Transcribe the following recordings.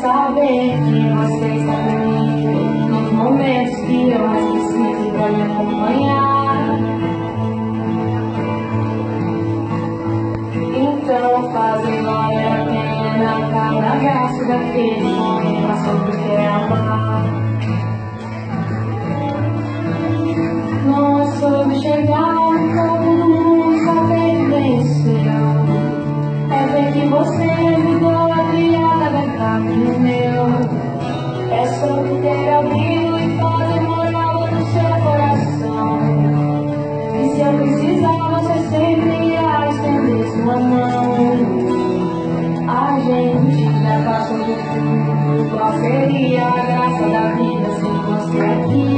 saber que você está comigo nos momentos que eu mais preciso pra me acompanhar. Então fazem valer a pena cada gasto daquele momento pra sempre querer amar. Não soube chegar todo mundo saber venceu. É ver que você mudou a criada da carne meu. É sobre ter abrigo e fazer morada no seu coração. E se eu precisar, você sempre irá estender sua mão. A gente já passou de tudo. Qual seria a graça da vida sem você aqui?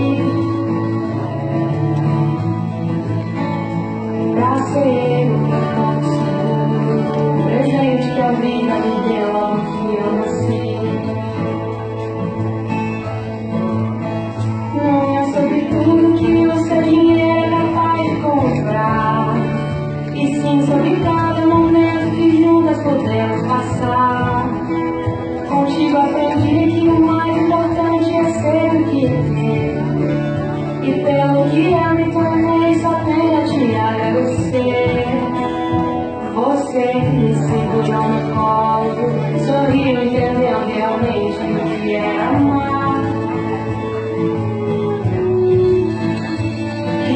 Pra ser o que eu consigo, o presente que a vida me deu logo que eu nasci. Não é sobre tudo que o seu dinheiro é capaz de comprar, e sim sobre cada momento que juntas podemos passar. Contigo aprendi que o mais importante é ser o que é, e pelo que eu me tornei só tenho a te agradecer. Você me segurou no colo, sorriu, entendeu realmente o que era amar. E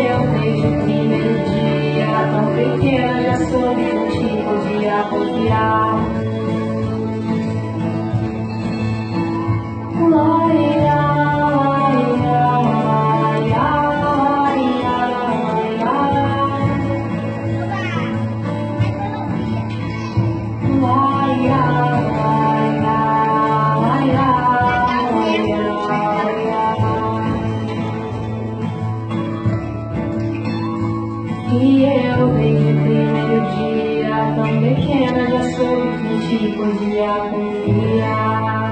eu desde o primeiro dia, tão pequena, já soube contigo podia confiar. E eu desde o primeiro dia, tão pequena, já soube que te podia confiar.